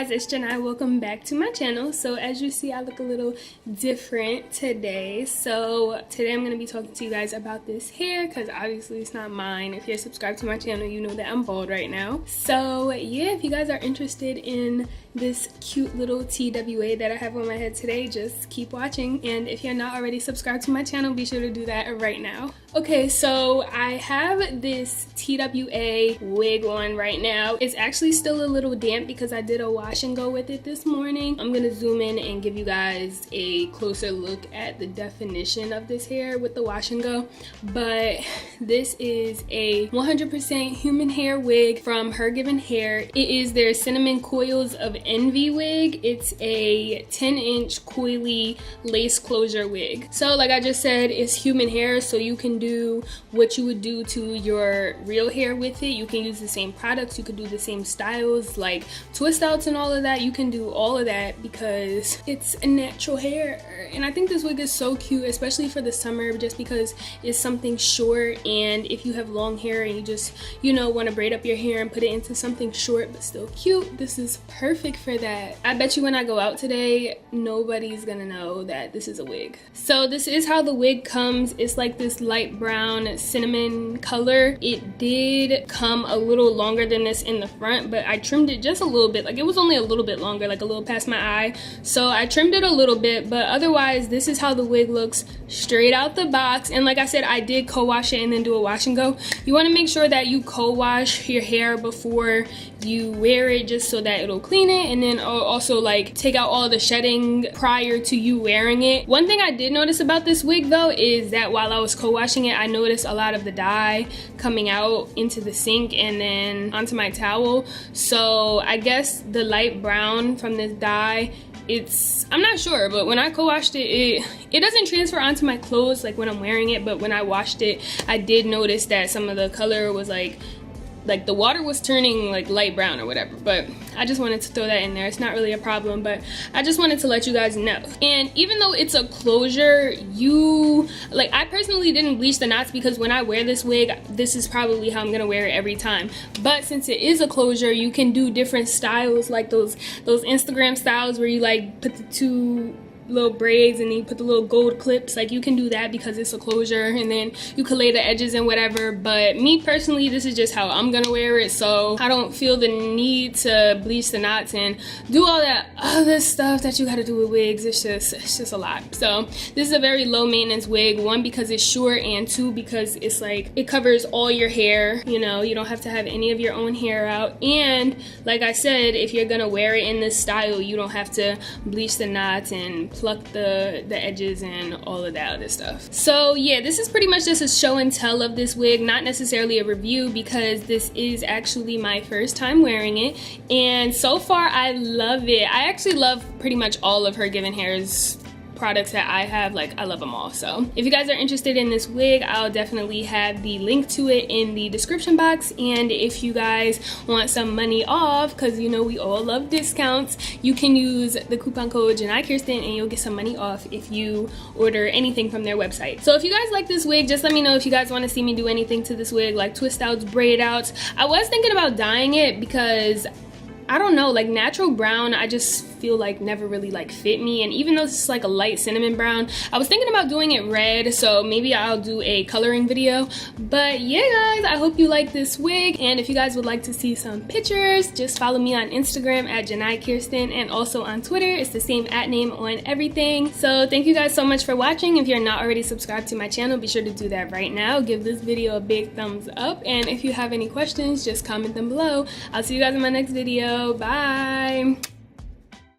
guys, it's Janai. Welcome back to my channel. So as you see, I look a little different today. So today I'm going to be talking to you guys about this hair because obviously it's not mine. If you're subscribed to my channel, you know that I'm bald right now. So yeah, if you guys are interested in this cute little TWA that I have on my head today, just keep watching. And if you're not already subscribed to my channel, be sure to do that right now. Okay, so I have this TWA wig on right now. It's actually still a little damp because I did a wash and go with it this morning. I'm gonna zoom in and give you guys a closer look at the definition of this hair with the wash and go. But this is a 100% human hair wig from HerGivenHair. It is their Cinnamon Coils of Envy wig. It's a 10-inch coily lace closure wig. So like I just said, it's human hair, so you can do what you would do to your real hair with it. You can use the same products, you could do the same styles like twist outs and all of that. You can do all of that because it's a natural hair. And I think this wig is so cute, especially for the summer, just because it's something short. And if you have long hair and you just, you know, want to braid up your hair and put it into something short but still cute, this is perfect for that. I bet you when I go out today, nobody's gonna know that this is a wig. So this is how the wig comes. It's like this light brown cinnamon color. It did come a little longer than this in the front, but I trimmed it just a little bit. Like, it was only a little bit longer, like a little past my eye, so I trimmed it a little bit. But otherwise, this is how the wig looks straight out the box. And like I said, I did co-wash it and then do a wash and go. You want to make sure that you co-wash your hair before you wear it, just so that it'll clean it, and then also like take out all the shedding prior to you wearing it. One thing I did notice about this wig though is that while I was co-washing it, I noticed a lot of the dye coming out into the sink and then onto my towel. So I guess the light brown from this dye, I'm not sure, but when I co-washed it, it doesn't transfer onto my clothes like when I'm wearing it. But when I washed it, I did notice that some of the color was like the water was turning like light brown or whatever. But I just wanted to throw that in there. It's not really a problem, but I just wanted to let you guys know. And even though it's a closure, I personally didn't bleach the knots because when I wear this wig, this is probably how I'm gonna wear it every time. But since it is a closure, you can do different styles, like those Instagram styles where you like put the two little braids and then you put the little gold clips. Like, you can do that because it's a closure, and then you can lay the edges and whatever. But me personally, this is just how I'm gonna wear it, so I don't feel the need to bleach the knots and do all that other stuff that you gotta do with wigs. It's just a lot. So this is a very low maintenance wig, one because it's short, and two because it's like it covers all your hair. You know, you don't have to have any of your own hair out. And like I said, if you're gonna wear it in this style, you don't have to bleach the knots and pluck the edges and all of that other stuff. So yeah, this is pretty much just a show and tell of this wig, not necessarily a review, because this is actually my first time wearing it, and so far I love it. I actually love pretty much all of HerGivenHair's products that I have. Like, I love them all. So if you guys are interested in this wig, I'll definitely have the link to it in the description box. And if you guys want some money off, because you know we all love discounts, you can use the coupon code Janai Kirsten and you'll get some money off if you order anything from their website. So if you guys like this wig, just let me know if you guys want to see me do anything to this wig, like twist outs, braid outs. I was thinking about dyeing it because I don't know, like natural brown, I just feel like never really like fit me. And even though this is like a light cinnamon brown, I was thinking about doing it red, so maybe I'll do a coloring video. But yeah guys, I hope you like this wig, and if you guys would like to see some pictures, just follow me on Instagram at Janai Kirsten, and also on Twitter. It's the same @name on everything. So thank you guys so much for watching. If you're not already subscribed to my channel, be sure to do that right now. Give this video a big thumbs up, and if you have any questions, just comment them below. I'll see you guys in my next video. Bye.